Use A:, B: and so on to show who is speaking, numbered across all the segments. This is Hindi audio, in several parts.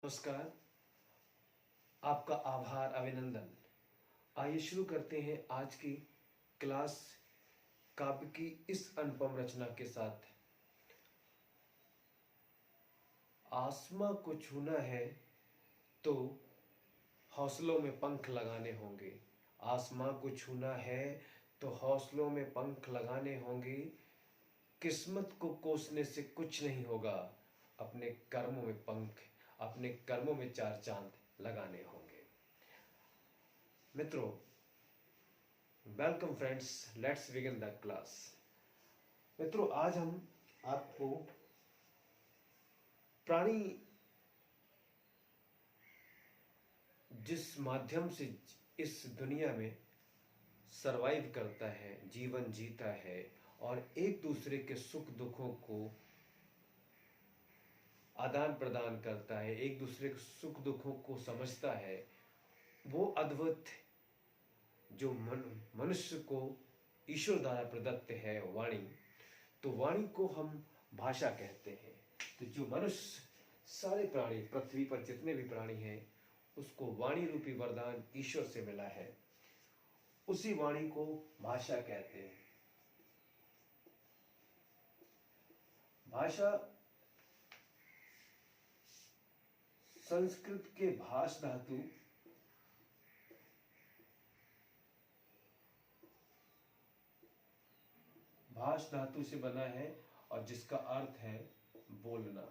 A: नमस्कार। आपका आभार, अभिनंदन। आइए शुरू करते हैं आज की क्लास काव्य की इस अनुपम रचना के साथ। आसमां को छूना है तो हौसलों में पंख लगाने होंगे। आसमां को छूना है तो हौसलों में पंख लगाने होंगे। किस्मत को कोसने से कुछ नहीं होगा। अपने कर्मों में पंख, अपने कर्मों में चार चांद लगाने होंगे। मित्रों, welcome friends, let's begin the class. मित्रों, आज हम आपको प्राणी जिस माध्यम से इस दुनिया में सरवाइव करता है, जीवन जीता है और एक दूसरे के सुख दुखों को आदान प्रदान करता है, एक दूसरे के सुख दुखों को समझता है, वो अद्भुत जो मनुष्य को ईश्वर द्वारा प्रदत्त है वाणी। तो वाणी को हम भाषा कहते हैं। तो जो मनुष्य, सारे प्राणी, पृथ्वी पर जितने भी प्राणी हैं, उसको वाणी रूपी वरदान ईश्वर से मिला है। उसी वाणी को भाषा कहते हैं। भाषा संस्कृत के भाष धातु से बना है और जिसका अर्थ है बोलना।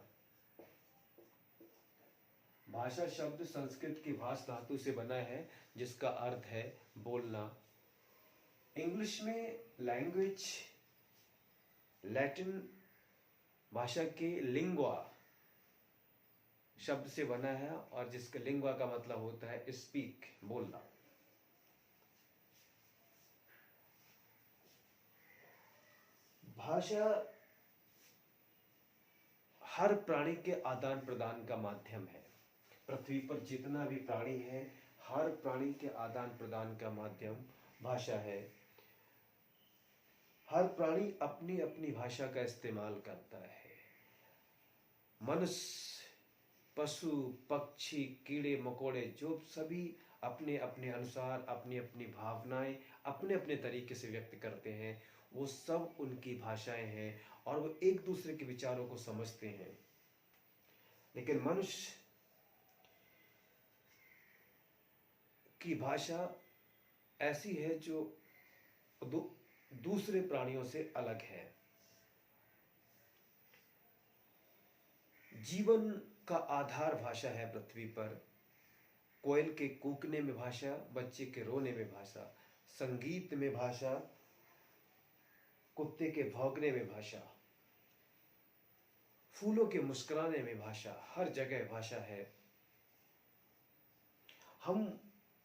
A: भाषा शब्द संस्कृत की भाष धातु से बना है जिसका अर्थ है बोलना। इंग्लिश में लैंग्वेज लैटिन भाषा के लिंग्वा शब्द से बना है और जिसका लिंग्वा का मतलब होता है स्पीक, बोलना। भाषा हर प्राणी के आदान प्रदान का माध्यम है। पृथ्वी पर जितना भी प्राणी है, हर प्राणी के आदान प्रदान का माध्यम भाषा है। हर प्राणी अपनी अपनी भाषा का इस्तेमाल करता है। मनुष्य, पशु, पक्षी, कीड़े मकोड़े, जो सभी अपने अपने अनुसार अपनी अपनी भावनाएं अपने अपने तरीके से व्यक्त करते हैं। वो सब उनकी भाषाएं हैं और वो एक दूसरे के विचारों को समझते हैं। लेकिन मनुष्य की भाषा ऐसी है जो दूसरे प्राणियों से अलग है। जीवन का आधार भाषा है पृथ्वी पर। कोयल के कूकने में भाषा, बच्चे के रोने में भाषा, संगीत में भाषा, कुत्ते के भौंकने में भाषा, फूलों के मुस्कुराने में भाषा, हर जगह भाषा है। हम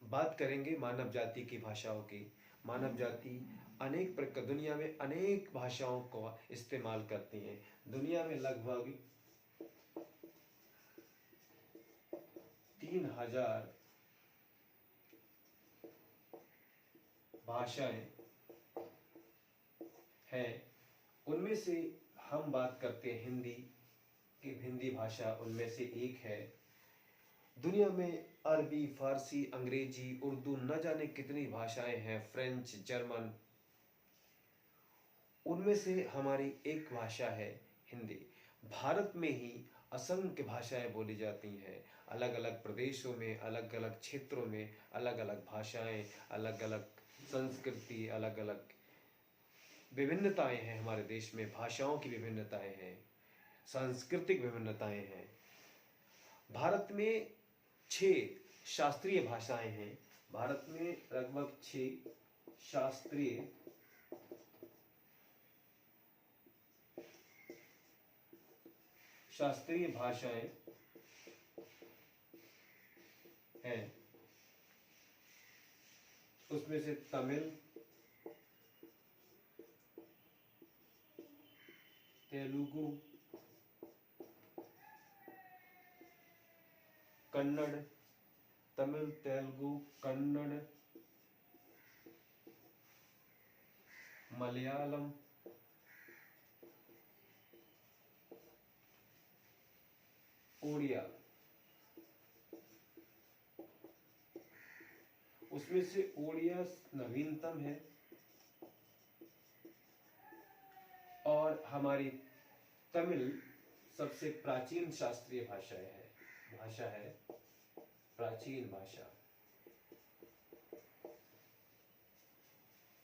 A: बात करेंगे मानव जाति की भाषाओं की। मानव जाति अनेक प्रकार, दुनिया में अनेक भाषाओं को इस्तेमाल करती है। दुनिया में लगभग 3000 भाषाएं हैं। उनमें से हम बात करते हैं हिंदी की। हिंदी भाषा उनमें से एक है। दुनिया में अरबी, फारसी, अंग्रेजी, उर्दू, न जाने कितनी भाषाएं हैं, फ्रेंच, जर्मन। उनमें से हमारी एक भाषा है हिंदी। भारत में ही असंख्य भाषाएं बोली जाती हैं। अलग अलग प्रदेशों में, अलग अलग क्षेत्रों में अलग अलग भाषाएं, अलग अलग संस्कृति, अलग अलग विभिन्नताएं हैं। हमारे देश में भाषाओं की विभिन्नताएं हैं, सांस्कृतिक विभिन्नताएं हैं। भारत में 6 शास्त्रीय भाषाएं हैं। भारत में लगभग 6 शास्त्रीय भाषाएं हैं। उसमें से तमिल, तेलुगु, कन्नड़, तमिल, तेलुगु, कन्नड़, मलयालम, ओडिया, उसमें से ओडिया नवीनतम है और हमारी तमिल सबसे प्राचीन शास्त्रीय भाषा है, प्राचीन भाषा।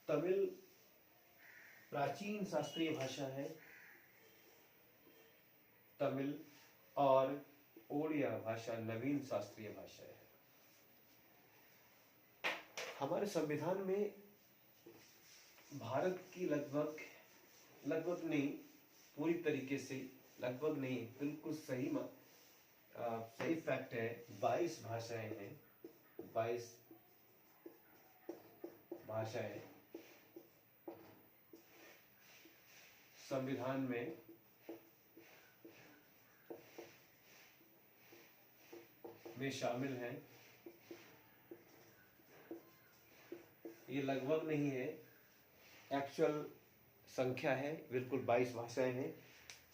A: तमिल प्राचीन शास्त्रीय भाषा है, तमिल, और ओडिया भाषा नवीन शास्त्रीय भाषा है। हमारे संविधान में भारत की लगभग नहीं, पूरी तरीके से लगभग नहीं, बिल्कुल सही फैक्ट है, 22 भाषाएं हैं, 22 भाषाएं संविधान में शामिल हैं। ये लगभग नहीं है, एक्चुअल संख्या है, बिल्कुल 22 भाषाएं हैं।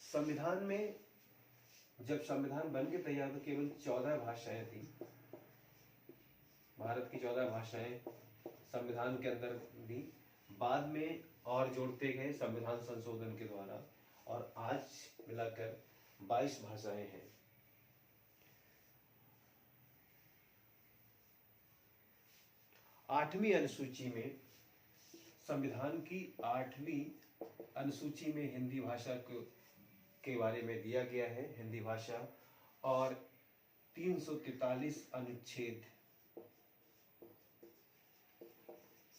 A: संविधान में जब संविधान बन के तैयार तो केवल 14 भाषाएं थी। भारत की 14 भाषाएं संविधान के अंदर थी, बाद में और जोड़ते गए संविधान संशोधन के द्वारा, और आज मिलाकर 22 भाषाएं हैं। आठवीं अनुसूची में, संविधान की 8वीं अनुसूची में हिंदी भाषा के बारे में दिया गया है, हिंदी भाषा, और 343 अनुच्छेद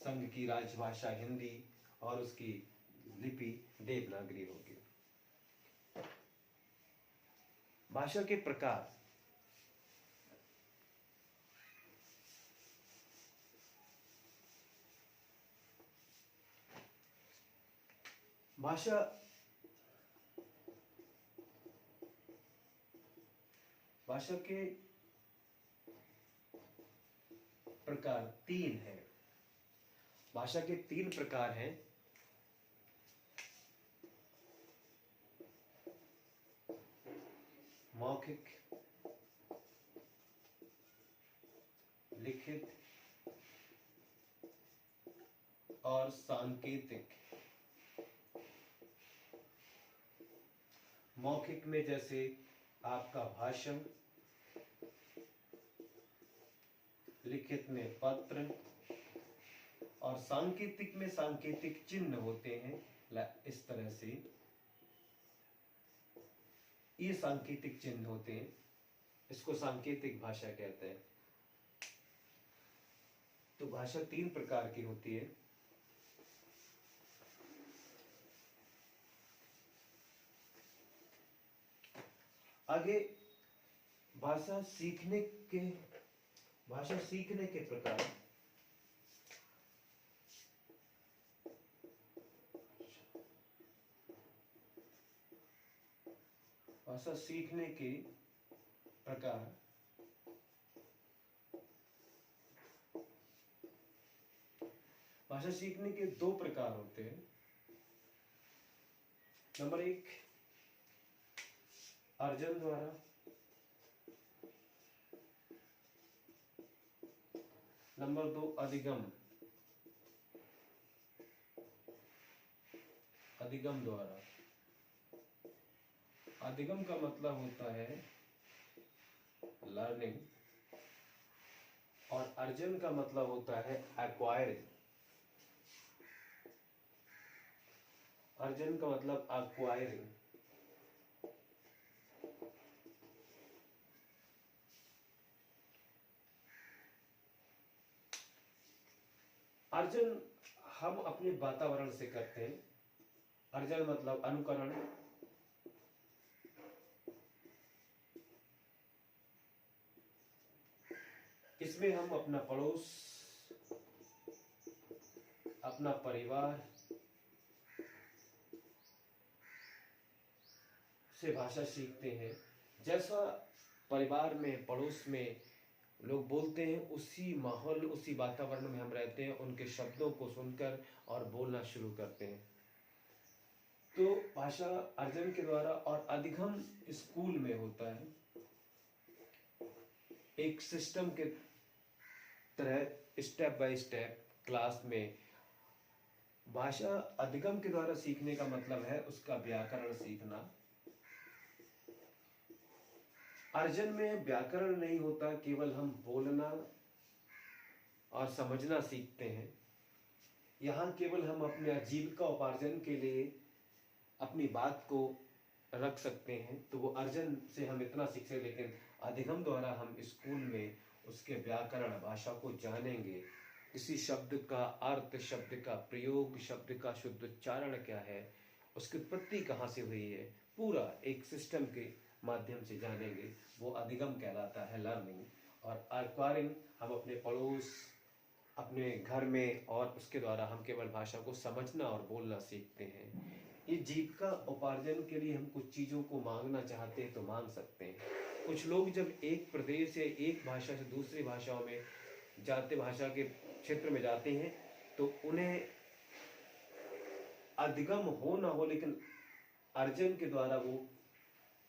A: संघ की राजभाषा हिंदी और उसकी लिपि देवनागरी होगी। भाषा के प्रकार, भाषा के प्रकार 3 हैं। भाषा के 3 प्रकार हैं। मौखिक, लिखित और सांकेतिक। मौखिक में जैसे आपका भाषण, लिखित में पत्र, और सांकेतिक में सांकेतिक चिन्ह होते हैं, इस तरह से ये सांकेतिक चिन्ह होते हैं, इसको सांकेतिक भाषा कहते हैं। तो भाषा 3 प्रकार की होती है। आगे भाषा सीखने के प्रकार। भाषा सीखने के प्रकार। भाषा सीखने के 2 प्रकार होते हैं। नंबर 1 अर्जन द्वारा, नंबर 2 अधिगम द्वारा। अधिगम का मतलब होता है लर्निंग, और अर्जन का मतलब होता है एक्वायरिंग। अर्जन का मतलब एक्वायरिंग। अर्जन हम अपने वातावरण से करते हैं। अर्जन मतलब अनुकरण। इसमें हम अपना पड़ोस, अपना परिवार से भाषा सीखते हैं। जैसा परिवार में, पड़ोस में लोग बोलते हैं, उसी माहौल, उसी वातावरण में हम रहते हैं, उनके शब्दों को सुनकर और बोलना शुरू करते हैं। तो भाषा अर्जन के द्वारा। और अधिगम स्कूल में होता है, एक सिस्टम के तरह स्टेप बाय स्टेप क्लास में। भाषा अधिगम के द्वारा सीखने का मतलब है उसका व्याकरण सीखना। अर्जन में व्याकरण नहीं होता, केवल हम बोलना और समझना सीखते हैं। यहाँ केवल हम अपने आजीविका उपार्जन के लिए अपनी बात को रख सकते हैं, तो वो अर्जन से हम इतना सीख सकते। लेकिन अधिगम द्वारा हम स्कूल में उसके व्याकरण, भाषा को जानेंगे। किसी शब्द का अर्थ, शब्द का प्रयोग, शब्द का शुद्ध उच्चारण क्या है, उसकी उत्पत्ति कहाँ से हुई है, पूरा एक सिस्टम के माध्यम से जानेंगे। वो अधिगम कहलाता है, लर्निंग। और एक्वायरिंग हम अपने पड़ोस, अपने घर में, और उसके द्वारा हम केवल भाषा को समझना और बोलना सीखते हैं। ये जीविका उपार्जन के लिए हम कुछ चीज़ों को मांगना चाहते हैं तो मांग सकते हैं। कुछ लोग जब एक प्रदेश या एक भाषा से दूसरी भाषाओं में जाते, भाषा के क्षेत्र में जाते हैं, तो उन्हें अधिगम हो ना हो, लेकिन अर्जन के द्वारा वो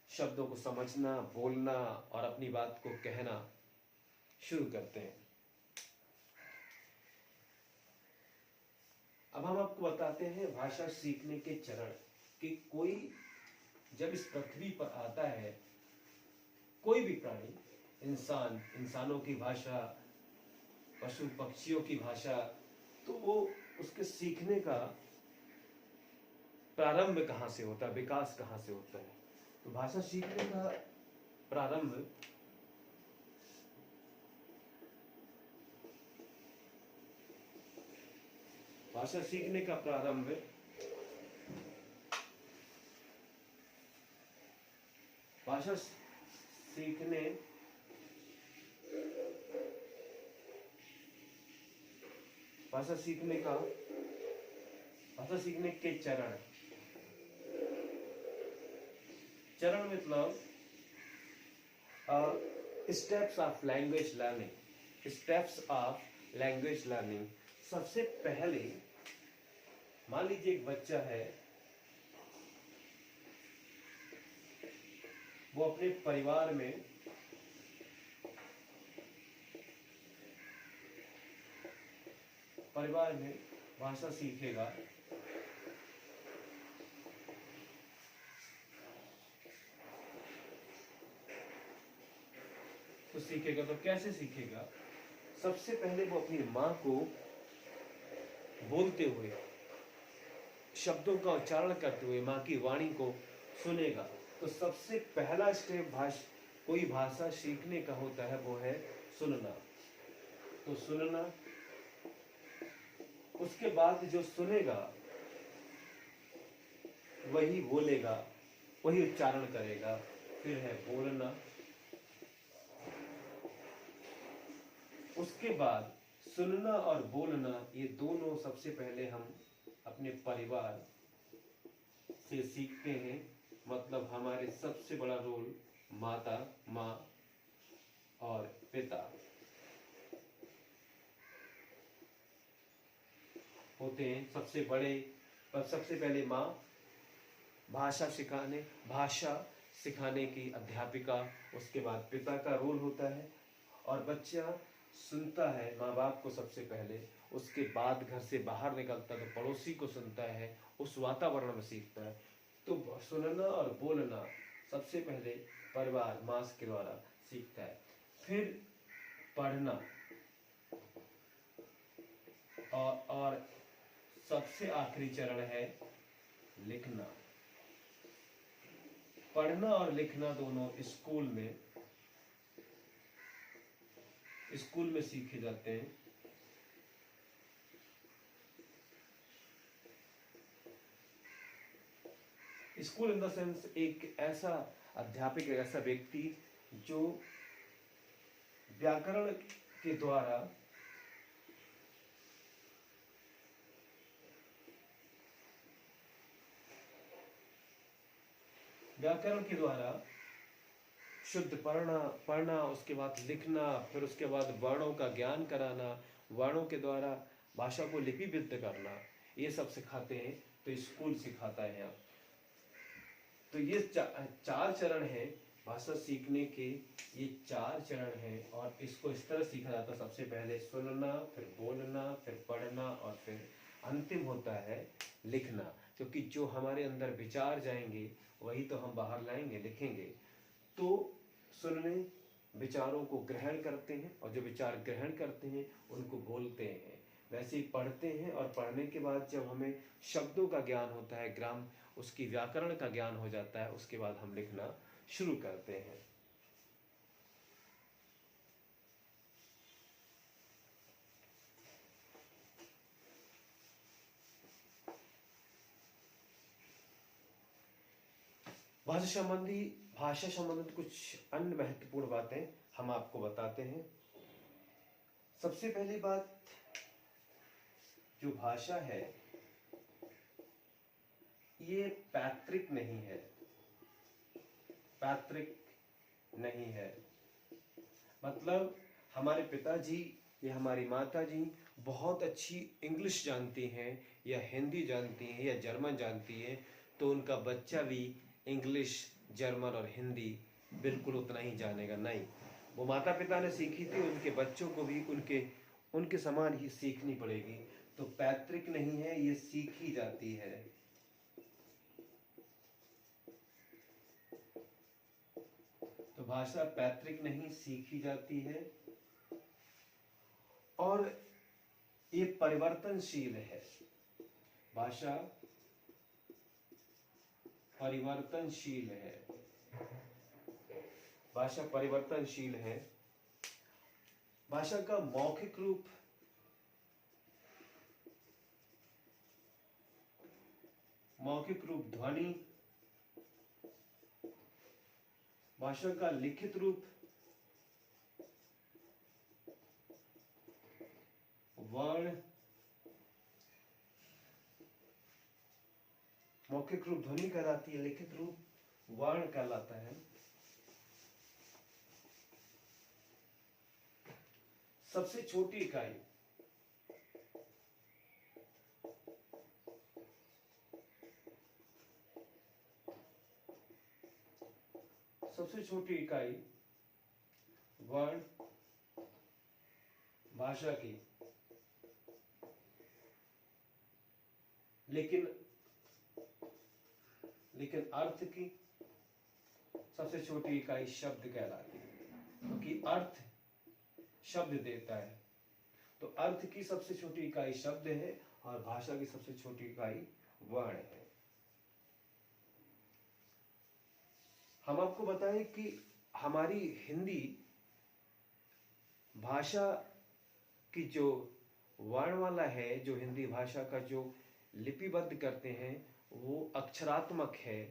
A: शब्दों को समझना, बोलना और अपनी बात को कहना शुरू करते हैं। अब हम आपको बताते हैं भाषा सीखने के चरण कि कोई जब इस पृथ्वी पर आता है, कोई भी प्राणी, इंसान, इंसानों की भाषा, पशु पक्षियों की भाषा, तो वो उसके सीखने का प्रारंभ कहाँ से होता है, विकास कहाँ से होता है। तो भाषा सीखने का प्रारंभ भाषा सीखने का प्रारंभ भाषा सीखने भाषा सीखने के चरण मतलब स्टेप्स ऑफ लैंग्वेज लर्निंग। सबसे पहले मान लीजिए एक बच्चा है, वो अपने परिवार में भाषा सीखेगा। तो सीखेगा तो कैसे सीखेगा? सबसे पहले वो अपनी माँ को बोलते हुए, शब्दों का उच्चारण करते हुए माँ की वाणी को सुनेगा। तो सबसे पहला स्टेप कोई भाषा सीखने का होता है, वो है सुनना। तो सुनना, उसके बाद जो सुनेगा वही बोलेगा, वही उच्चारण करेगा, फिर है बोलना। उसके बाद सुनना और बोलना, ये दोनों सबसे पहले हम अपने परिवार से सीखते हैं। मतलब हमारे सबसे बड़ा रोल माता, माँ और पिता होते हैं, सबसे बड़े। पर सबसे पहले माँ भाषा सिखाने की अध्यापिका, उसके बाद पिता का रोल होता है। और बच्चा सुनता है माँ बाप को सबसे पहले, उसके बाद घर से बाहर निकलता है तो पड़ोसी को सुनता है, उस वातावरण में सीखता है। तो सुनना और बोलना सबसे पहले परिवार, माँ के द्वारा सीखता है। फिर पढ़ना और सबसे आखिरी चरण है लिखना। पढ़ना और लिखना दोनों स्कूल में सीखे जाते हैं। स्कूल इन द सेंस एक ऐसा अध्यापक, ऐसा व्यक्ति जो व्याकरण के द्वारा शुद्ध पढ़ना, उसके बाद लिखना, फिर उसके बाद वर्णों का ज्ञान कराना, वर्णों के द्वारा भाषा को लिपिबद्ध करना, ये सब सिखाते हैं। तो स्कूल सिखाता है यहाँ। तो ये चार चरण हैं भाषा सीखने के ये 4 चरण हैं और इसको इस तरह सीखा जाता है। सबसे पहले सुनना, फिर बोलना, फिर पढ़ना और फिर अंतिम होता है लिखना। क्योंकि जो हमारे अंदर विचार जाएंगे वही तो हम बाहर लाएंगे, लिखेंगे। तो सुनने, विचारों को ग्रहण करते हैं और जो विचार ग्रहण करते हैं उनको बोलते हैं। वैसे ही पढ़ते हैं और पढ़ने के बाद जब हमें शब्दों का ज्ञान होता है, उसकी व्याकरण का ज्ञान हो जाता है, उसके बाद हम लिखना शुरू करते हैं। भाषा संबंधित कुछ अन्य महत्वपूर्ण बातें हम आपको बताते हैं। सबसे पहली बात, जो भाषा है ये पैतृक नहीं है। पैतृक नहीं है मतलब हमारे पिताजी या हमारी माताजी बहुत अच्छी इंग्लिश जानती हैं या हिंदी जानती हैं या जर्मन जानती हैं, तो उनका बच्चा भी इंग्लिश, जर्मन और हिंदी बिल्कुल उतना ही जानेगा नहीं। वो माता पिता ने सीखी थी, उनके बच्चों को भी उनके समान ही सीखनी पड़ेगी। तो पैतृक नहीं है, ये सीखी जाती है। तो भाषा पैतृक नहीं, सीखी जाती है और ये परिवर्तनशील है। भाषा परिवर्तनशील है। भाषा परिवर्तनशील है। भाषा का मौखिक रूप ध्वनि, भाषा का लिखित रूप वर्ण, मौखिक रूप ध्वनि कहलाती है, लिखित रूप वर्ण कहलाता है। सबसे छोटी इकाई वर्ण भाषा की, लेकिन अर्थ की सबसे छोटी इकाई शब्द कहलाती है, क्योंकि अर्थ शब्द देता है। तो अर्थ की सबसे छोटी इकाई शब्द है और भाषा की सबसे छोटी इकाई वर्ण है। हम आपको बताएं कि हमारी हिंदी भाषा की जो वर्णमाला है, जो हिंदी भाषा का जो लिपिबद्ध करते हैं, वो अक्षरात्मक है।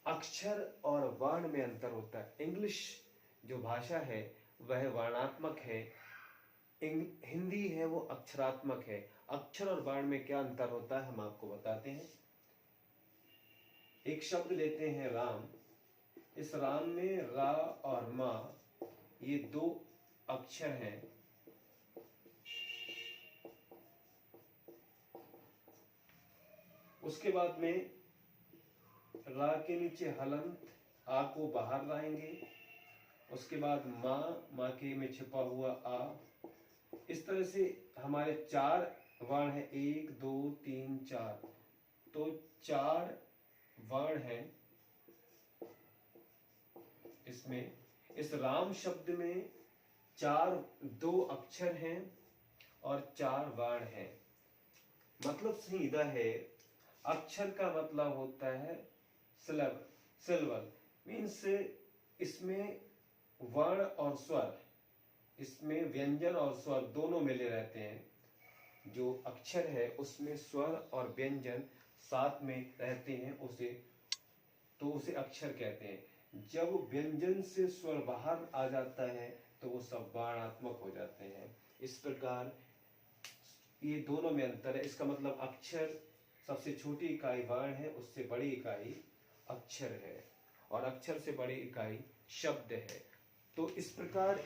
A: अक्षर और वर्ण में अंतर होता है। इंग्लिश जो भाषा है वह वर्णात्मक है, हिंदी है वो अक्षरात्मक है। अक्षर और वर्ण में क्या अंतर होता है हम आपको बताते हैं। एक शब्द लेते हैं राम। इस राम में रा और मा ये 2 अक्षर हैं। उसके बाद में रा के नीचे हलंत आ को बाहर लाएंगे। उसके बाद माँ के में छिपा हुआ आ। इस तरह से हमारे 4 वर्ण है, 1 2 3 4। तो 4 वर्ण हैं इसमें। इस राम शब्द में 2 अक्षर हैं और 4 वर्ण हैं। मतलब सीधा है, अक्षर का मतलब होता है सिलबल, मीन्स इसमें वर्ण और स्वर, इसमें व्यंजन और स्वर दोनों मिले रहते हैं। जो अक्षर है उसमें स्वर और व्यंजन साथ में रहते हैं, उसे अक्षर कहते हैं। जब व्यंजन से स्वर बाहर आ जाता है तो वो सब वर्णात्मक हो जाते हैं। इस प्रकार ये दोनों में अंतर है। इसका मतलब अक्षर सबसे छोटी इकाई वर्ण है, उससे बड़ी इकाई अक्षर है और अक्षर से बड़ी इकाई शब्द है। तो इस प्रकार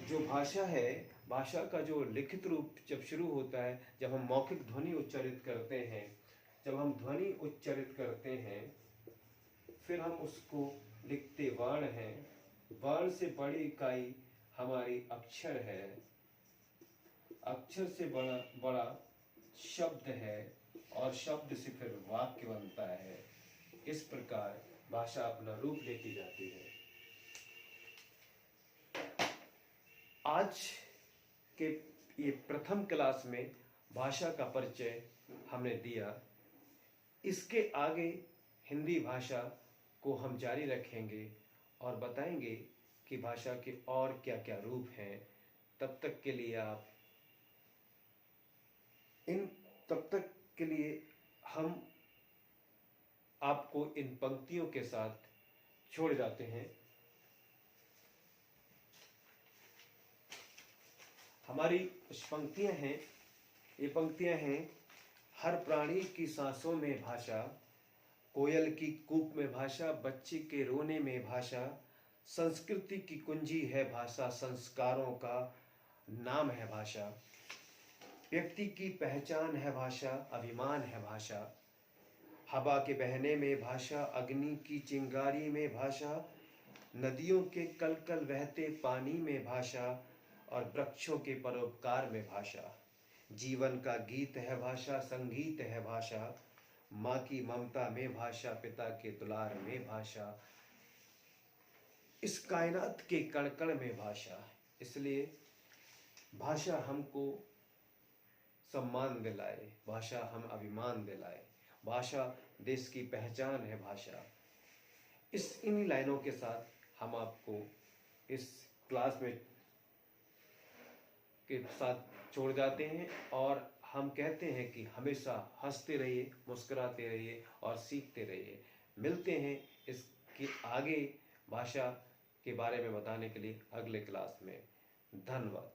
A: जो भाषा है, भाषा का जो लिखित रूप जब शुरू होता है, जब हम मौखिक ध्वनि उच्चारित करते हैं, फिर हम उसको लिखते वर्ण हैं। वर्ण से बड़ी इकाई हमारी अक्षर है, अक्षर से बड़ा बड़ा शब्द है, और शब्द से फिर वाक्य बनता है। इस प्रकार भाषा अपना रूप लेती जाती है। आज के ये प्रथम क्लास में भाषा का परिचय हमने दिया। इसके आगे हिंदी भाषा को हम जारी रखेंगे और बताएंगे कि भाषा के और क्या क्या रूप हैं। तब तक के लिए हम आपको इन पंक्तियों के साथ छोड़ जाते हैं। हमारी कुछ पंक्तियां हैं। ये पंक्तियां हैं: हर प्राणी की सांसों में भाषा, कोयल की कूक में भाषा, बच्चे के रोने में भाषा, संस्कृति की कुंजी है भाषा, संस्कारों का नाम है भाषा, व्यक्ति की पहचान है भाषा, अभिमान है भाषा, हवा के बहने में भाषा, अग्नि की चिंगारी में भाषा, नदियों के कलकल बहते पानी में भाषा, और वृक्षों के परोपकार में भाषा, जीवन का गीत है भाषा, संगीत है भाषा, माँ की ममता में भाषा, पिता के दुलार में भाषा, इस कायनात के कण कण में भाषा। इसलिए भाषा हमको सम्मान दिलाए, भाषा हम अभिमान दिलाए, भाषा देश की पहचान है भाषा। इन्हीं लाइनों के साथ हम आपको इस क्लास में के साथ छोड़ जाते हैं, और हम कहते हैं कि हमेशा हंसते रहिए, मुस्कुराते रहिए और सीखते रहिए। मिलते हैं इसके आगे भाषा के बारे में बताने के लिए अगले क्लास में। धन्यवाद।